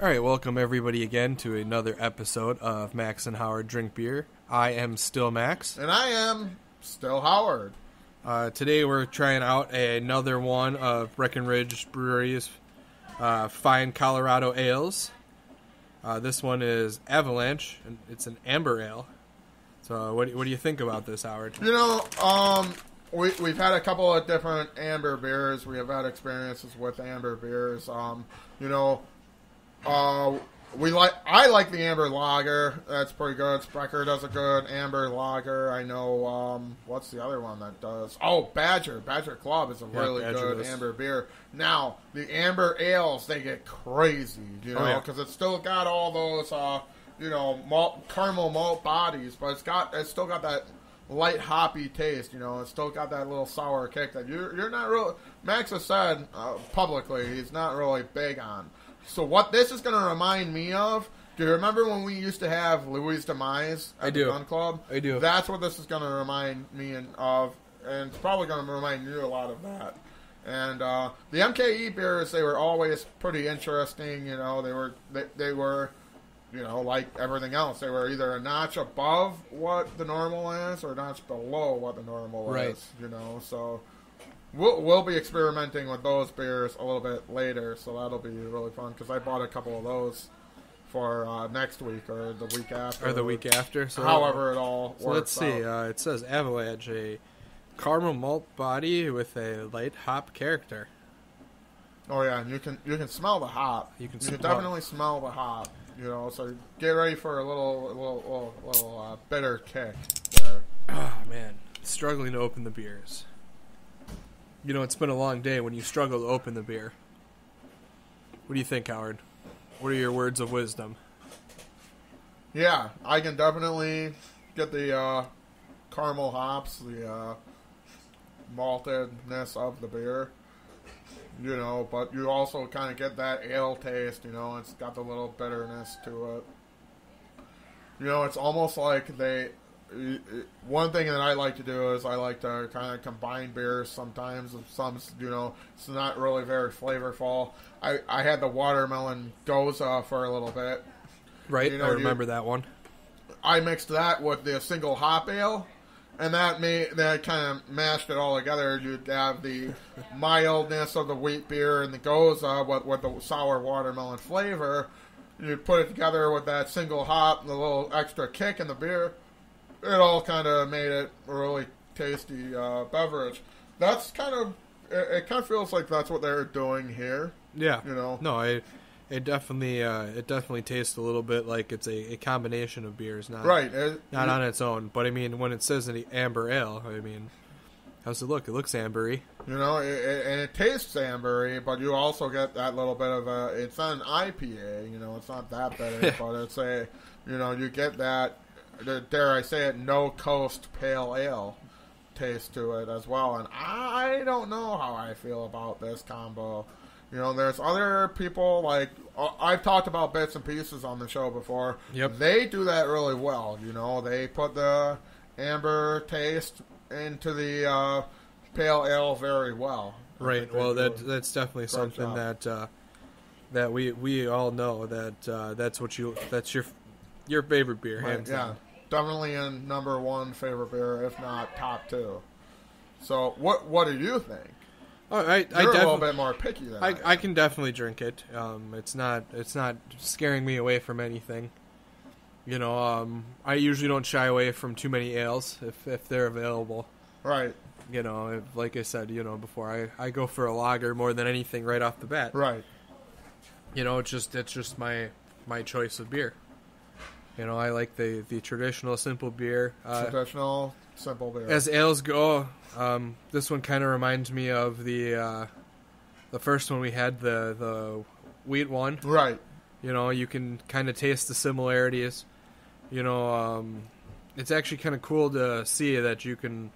All right, welcome everybody again to another episode of Max and Howard Drink Beer. I am still Max. And I am still Howard. Today we're trying out another one of Breckenridge Brewery's fine Colorado ales. This one is Avalanche, and it's an amber ale. So what do you think about this, Howard? You know, we've had a couple of different amber beers. We have had experiences with amber beers. I like the amber lager. That's pretty good. Sprecher does a good amber lager. I know, what's the other one that does? Oh, Badger. Badger Club is a really good amber beer. Now, the amber ales, they get crazy, because it's still got all those, caramel malt bodies, but it's still got that light hoppy taste, It's still got that little sour kick that you're not really... Max has said publicly he's not really big on. So what this is going to remind me of, do you remember when we used to have Louis Demise at the Gun Club? I do. That's what this is going to remind me of, and it's probably going to remind you a lot of that. And the MKE beers, they were always pretty interesting, They were, like everything else. They were either a notch above what the normal is or a notch below what the normal is, so... We'll be experimenting with those beers a little bit later, so that'll be really fun, because I bought a couple of those for next week or the week after. Or the week after. So however it all works. So let's see. It says Avalanche, a caramel malt body with a light hop character. Oh, yeah, and you can smell the hop. You can definitely smell the hop, so get ready for a little bitter kick there. Oh, man. Struggling to open the beers. It's been a long day when you struggle to open the beer. What do you think, Howard? What are your words of wisdom? Yeah, I can definitely get the caramel hops, the maltedness of the beer, but you also kind of get that ale taste, it's got the little bitterness to it. It's almost like one thing that I like to do is I like to kind of combine beers sometimes. Some, it's not really very flavorful. I had the watermelon Goza for a little bit. Right, I remember that one. I mixed that with the single hop ale, and that kind of mashed it all together. You'd have the mildness of the wheat beer and the Goza with the sour watermelon flavor. You'd put it together with that single hop and the little extra kick in the beer. It all kind of made it a really tasty beverage. That's it kind of feels like that's what they're doing here. Yeah. No, it definitely tastes a little bit like it's a combination of beers, not on its own. But I mean, when it says an amber ale, how's it look? It looks ambery. And it tastes ambery, but you also get that little bit of it's not an IPA, it's not that bitter, but it's you get that, dare I say it, no-coast pale ale taste to it as well. And I don't know how I feel about this combo. There's other people, like, I've talked about Bits and Pieces on the show before. Yep. They do that really well, They put the amber taste into the pale ale very well. Right. Well, that's definitely something that we all know that's your favorite beer, hands down. Definitely in number one favorite beer, if not top two. So, what do you think? Oh, You're a little bit more picky than I can definitely drink it. It's not scaring me away from anything. I usually don't shy away from too many ales if they're available. Right. Like I said, before, I go for a lager more than anything right off the bat. Right. It's just my choice of beer. I like the traditional simple beer. Traditional simple beer. As ales go, this one kind of reminds me of the first one we had, the wheat one. Right. You can kind of taste the similarities. It's actually kind of cool to see that you can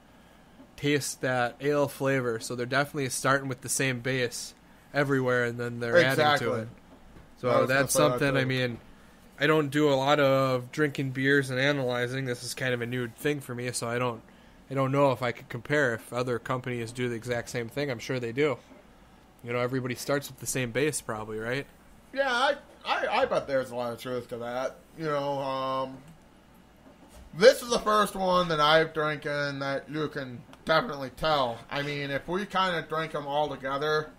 taste that ale flavor. So they're definitely starting with the same base everywhere, and then they're adding to it. So that's something, I don't do a lot of drinking beers and analyzing. This is kind of a new thing for me, so I don't know if I could compare if other companies do the exact same thing. I'm sure they do. Everybody starts with the same base, probably, right? Yeah, I bet there's a lot of truth to that. You know, this is the first one that I've drinking that you can definitely tell. I mean, if we kind of drink them all together,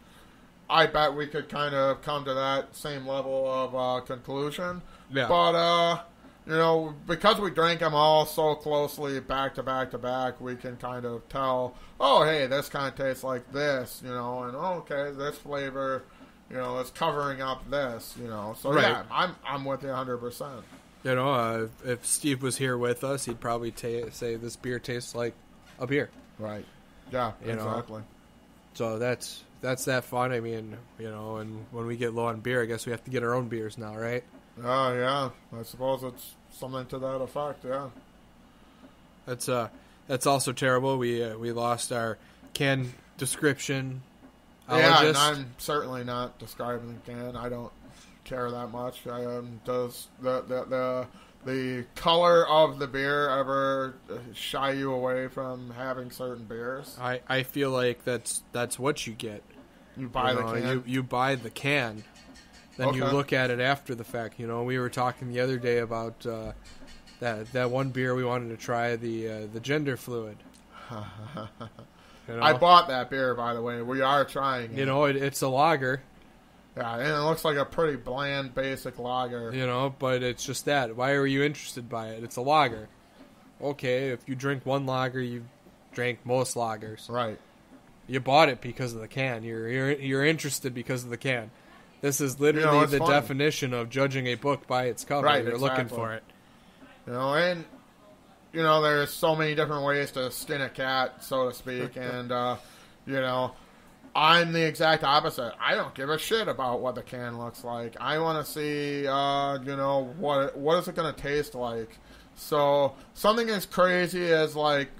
I bet we could kind of come to that same level of conclusion. Yeah. But, you know, because we drank them all so closely back to back to back, we can kind of tell, oh, hey, this kind of tastes like this, you know, and okay, this flavor, you know, is covering up this, you know. So, right. Yeah, I'm with you 100%. You know, if Steve was here with us, he'd probably say this beer tastes like a beer. Right. Yeah, exactly. So that's that fun. I mean, you know, and when we get low on beer, I guess we have to get our own beers now, right? Oh, yeah. I suppose it's something to that effect, yeah. That's also terrible. We lost our can description. Yeah, and I'm certainly not describing the can. I don't care that much. Does the color of the beer ever shy you away from having certain beers? I feel like that's what you get. You buy the can? You buy the can. Then you look at it after the fact. You know, we were talking the other day about that one beer we wanted to try, the gender fluid. You know? I bought that beer, by the way. We are trying it. You know, it's a lager. Yeah, and it looks like a pretty bland, basic lager. You know, but it's just that. Why are you interested by it? It's a lager. Okay, if you drink one lager, you drank most lagers. Right. You bought it because of the can. You're interested because of the can. This is literally the definition of judging a book by its cover. Right, You're looking for it. You know, and you know, there's so many different ways to skin a cat, so to speak, and you know, I'm the exact opposite. I don't give a shit about what the can looks like. I want to see, you know, what is it going to taste like. So something as crazy as like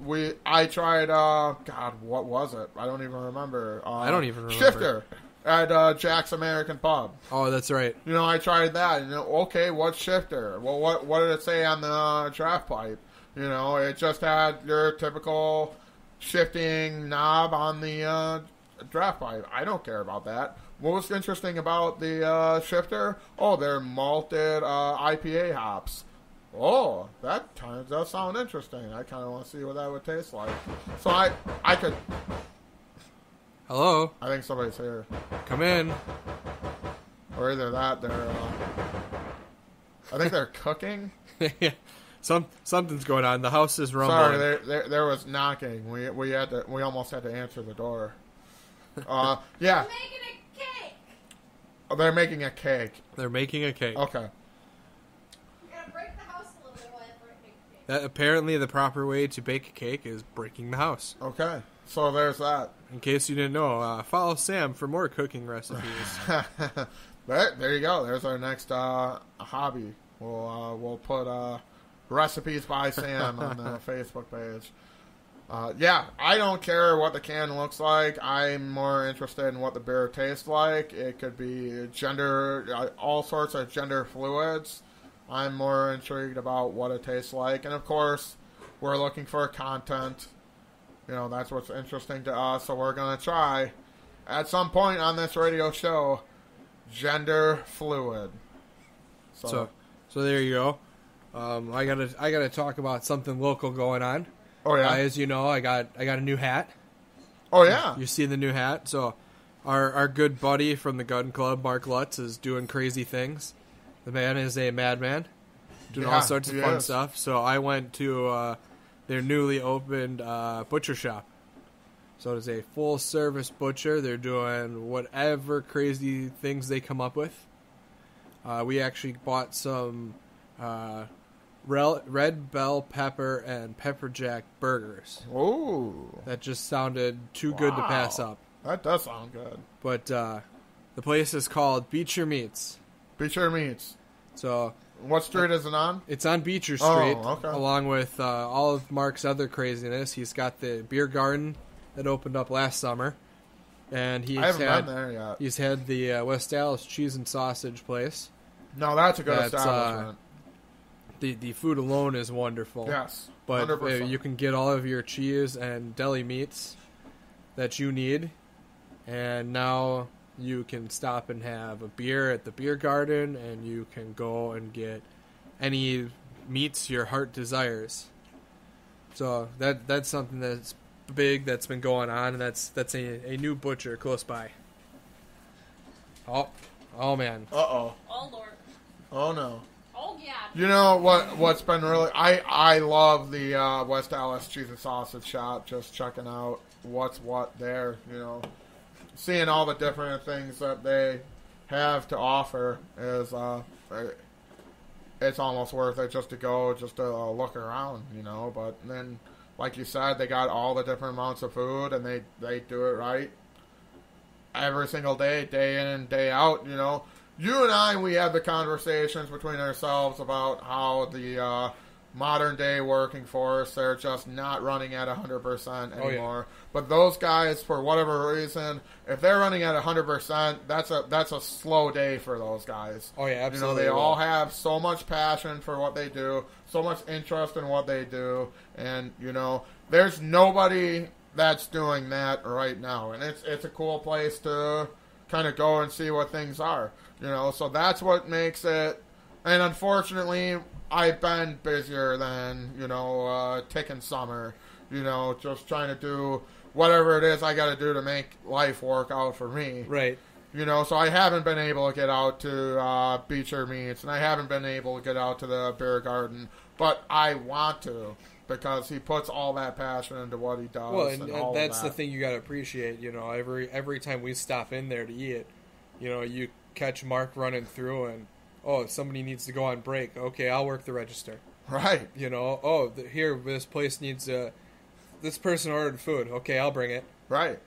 I tried. God, what was it? I don't even remember. I don't even remember. Shifter at Jack's American Pub. Oh, that's right. You know, I tried that. And, okay, what's Shifter? Well, what did it say on the draft pipe? You know, it just had your typical shifting knob on the draft pipe. I don't care about that. What was interesting about the Shifter? Oh, they're malted IPA hops. Oh, that kind of does sound interesting. I kind of want to see what that would taste like. So I could... Hello? I think somebody's here. Come in. Or either that, they're... I think they're cooking. Yeah. Something's going on. The house is rumbling. Sorry, there was knocking. We almost had to answer the door. Yeah. They're making a cake. Oh, they're making a cake. They're making a cake. Okay. You gotta break the house a little bit while you make a cake. That apparently the proper way to bake a cake is breaking the house. Okay. So there's that. In case you didn't know, follow Sam for more cooking recipes. There you go. There's our next hobby. We'll put recipes by Sam on the Facebook page. Yeah, I don't care what the can looks like. I'm more interested in what the beer tastes like. It could be all sorts of gender fluids. I'm more intrigued about what it tastes like. And of course, we're looking for content. You know, that's what's interesting to us. So we're going to try, at some point on this radio show, gender fluid. So there you go. I gotta talk about something local going on. Oh yeah. As you know, I got a new hat. Oh yeah. You see the new hat? So our good buddy from the gun club, Mark Lutz, is doing crazy things. The man is a madman, doing all sorts of fun stuff. So I went to their newly opened butcher shop. So it's a full service butcher. They're doing whatever crazy things they come up with. We actually bought some red bell pepper and pepper jack burgers. Ooh. That just sounded too good to pass up. That does sound good. But the place is called Beecher Meats. Beecher Meats. So what street is it on? It's on Beecher Street. Oh, okay. Along with all of Mark's other craziness. He's got the beer garden that opened up last summer. And I haven't been there yet. He's had the West Dallas cheese and sausage place. No, that's a good establishment. The food alone is wonderful. Yes, but 100%. You can get all of your cheese and deli meats that you need. And now You can stop and have a beer at the beer garden, and you can go and get any meats your heart desires. So that's something that's big that's been going on, and that's a new butcher close by. Oh man. Uh-oh. Oh, Lord. Oh, no. Oh, yeah. You know what's been really... I love the West Dallas Cheese and Sausage Shop, just checking out what's what there, you know. Seeing all the different things that they have to offer is... it's almost worth it just to go, just to look around, you know. But then, like you said, they got all the different amounts of food, and they do it right every single day, day in and day out, you know. You and I, we have the conversations between ourselves about how the modern day working force, they're just not running at 100% anymore. Oh, yeah. But those guys, for whatever reason, if they're running at 100%, that's a slow day for those guys. Oh, yeah, absolutely. You know, they all have so much passion for what they do, so much interest in what they do, and, you know, there's nobody that's doing that right now. And it's a cool place to kind of go and see what things are. You know, so that's what makes it. And unfortunately, I've been busier than, you know, ticking summer. You know, just trying to do whatever it is I got to do to make life work out for me. Right. You know, so I haven't been able to get out to Beecher Meats, and I haven't been able to get out to the beer garden. But I want to, because he puts all that passion into what he does. Well, and that's the thing you got to appreciate. You know, every time we stop in there to eat, you know, you catch Mark running through and, oh, somebody needs to go on break. Okay, I'll work the register. Right. You know, oh, here, this place needs this person ordered food. Okay, I'll bring it. Right.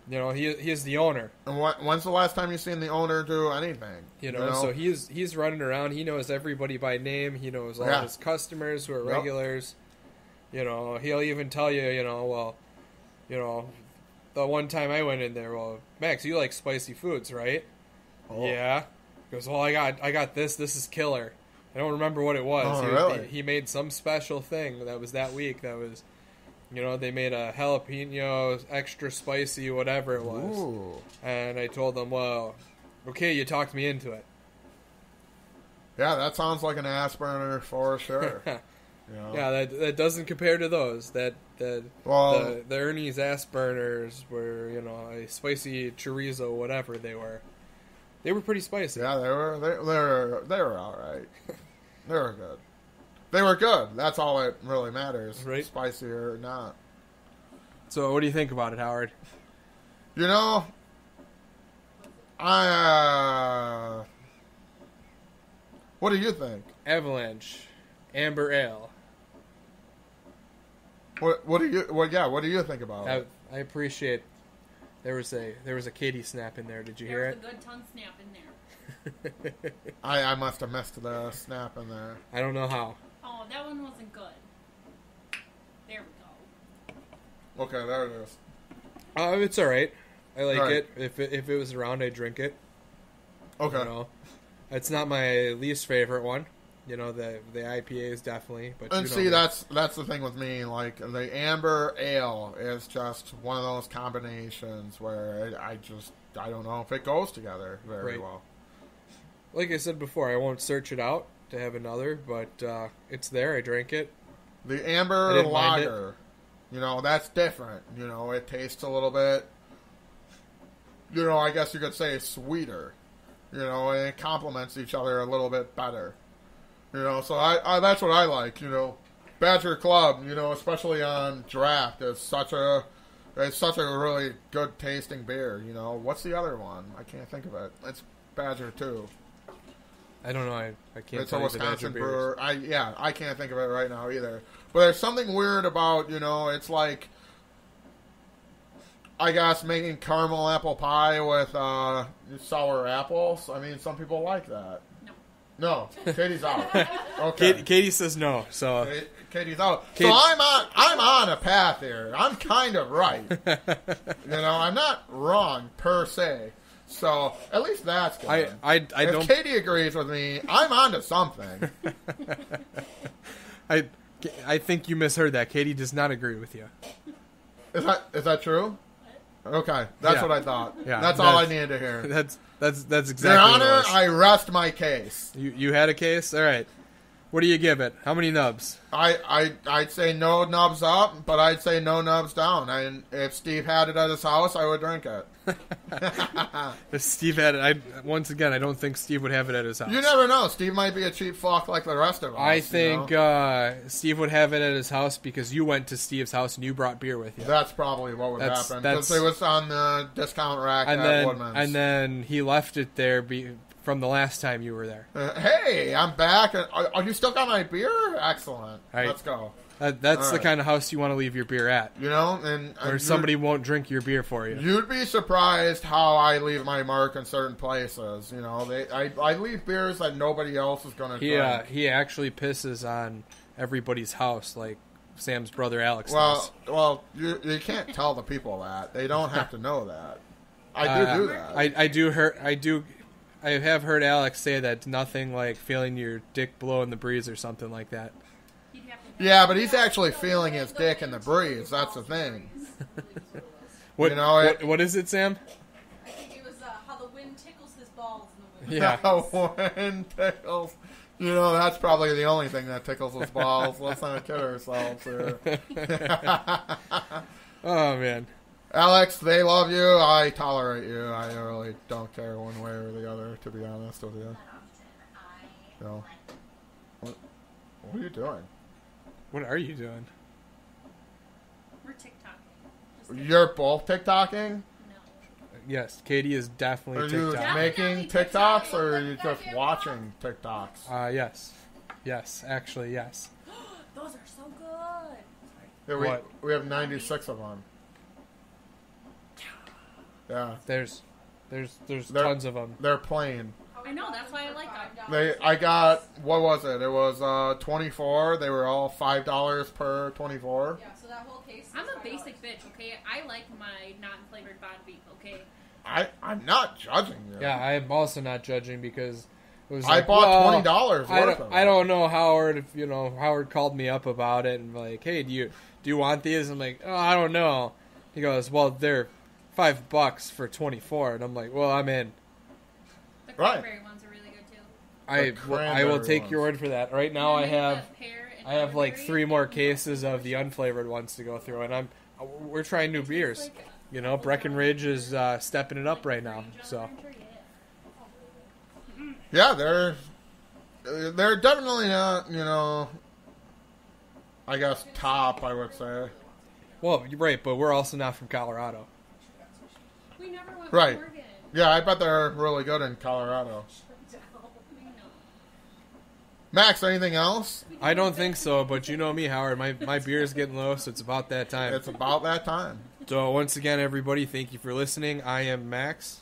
You know, he is the owner. And when's the last time you've seen the owner do anything? You know, so he's running around. He knows everybody by name. He knows all his customers who are regulars. You know, he'll even tell you, you know, well, you know, the one time I went in there, well, Max, you like spicy foods, right? Oh. Yeah. He goes, well, I got this. This is killer. I don't remember what it was. Oh, really? He made some special thing that was that week. That was, you know, they made a jalapeno, extra spicy, whatever it was. Ooh. And I told them, well, okay, you talked me into it. Yeah, that sounds like an ass burner for sure. You know? Yeah, that doesn't compare to those. The Ernie's ass burners were, you know, a spicy chorizo, whatever they were. They were pretty spicy. Yeah, they were all right. They were good. They were good. That's all that really matters. Right. Spicy or not. So, what do you think about it, Howard? You know, what do you think? Avalanche, Amber Ale. What do you think about it? I appreciate. There was a Katie snap in there. Did you hear it? There was a good tongue snap in there. I must have missed the snap in there. I don't know how. Oh, that one wasn't good. There we go. Okay, there it is. It's all right. I like it. If it was around, I'd drink it. Okay. You know, it's not my least favorite one. You know, the IPA is definitely. But and see, that's the thing with me. Like, the Amber Ale is just one of those combinations where I don't know if it goes together very well. Like I said before, I won't search it out to have another, but it's there. I drank it. The Amber Lager, you know, that's different. You know, it tastes a little bit, you know, I guess you could say sweeter. You know, and it complements each other a little bit better. You know, so I that's what I like, you know. Badger Club, you know, especially on draft, is such a really good tasting beer, you know. What's the other one? I can't think of it. It's Badger too. I don't know. I can't. It's a Wisconsin brewer. I can't think of it right now either. But there's something weird about, you know, it's like, I guess, making caramel apple pie with sour apples. I mean, some people like that. No, Katie's out. Okay. Katie says no. So Katie's out. So I'm on a path here. I'm kind of right. You know, I'm not wrong per se. So at least that's good. If Katie agrees with me, I'm onto something. I think you misheard that. Katie does not agree with you. Is that true? Okay, that's Yeah. what I thought. Yeah, that's all I needed to hear. That's exactly. Your what it Honor, was. I rest my case. You had a case? All right. What do you give it? How many nubs? I'd say no nubs up, but I'd say no nubs down. And if Steve had it at his house, I would drink it. If Steve had it, once again, I don't think Steve would have it at his house. You never know. Steve might be a cheap fuck like the rest of us. I think Steve would have it at his house because you went to Steve's house and you brought beer with you. That's probably what would happen. Because it was on the discount rack at Woodman's. And then he left it there from the last time you were there. Hey, I'm back. Are you still got my beer? Excellent. Right. Let's go. That's the kind of house you want to leave your beer at. You know, and or somebody won't drink your beer for you. You'd be surprised how I leave my mark in certain places. You know, I leave beers that nobody else is going to drink. He actually pisses on everybody's house, like Sam's brother Alex does. Well, you can't tell the people that. They don't have to know that. I do that. I have heard Alex say that nothing like feeling your dick blow in the breeze or something like that. Yeah, but he's actually feeling his dick in the breeze. That's the thing. What is it, Sam? I think it was how the wind tickles his balls in the wind. Yeah. The wind tickles. You know, that's probably the only thing that tickles his balls. Let's not kid ourselves here. Oh, man. Alex, they love you. I tolerate you. I really don't care one way or the other, to be honest with you. So, what are you doing? What are you doing? We're TikToking. You're both TikToking? No. Yes, Katie is definitely Are you TikTok. making TikToks or are you just watching TikToks? Yes. Yes, actually, yes. Those are so good. Yeah, we have 96 of them. Yeah. There's tons of them. They're plain. I know, that's why I like them. I got, what was it? It was 24. They were all $5 per 24. Yeah, so that whole case. I'm a basic bitch, okay? I like my non-flavored Bond Beef, okay? I'm not judging you. Yeah, I'm also not judging because it was. I like, bought $20 worth of it. I don't know Howard. If Howard called me up about it and like, hey, do you want these? I'm like, oh, I don't know. He goes, well, they're $5 for 24, and I'm like, well, I'm in. The cranberry ones are really good too. I will take your word for that. Right now, I have like 3 more cases of the unflavored ones to go through, and we're trying new beers. Breckenridge is stepping it up right now. So yeah, they're definitely not, I guess top, I would say. Well, you're right, but we're also not from Colorado. We never went Right. to Oregon. Yeah, I bet they're really good in Colorado. Max, anything else? I don't think so, but you know me, Howard. My beer is getting low, so it's about that time. It's about that time. So once again, everybody, thank you for listening. I am Max.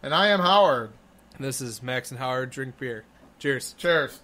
And I am Howard. This is Max and Howard Drink Beer. Cheers. Cheers.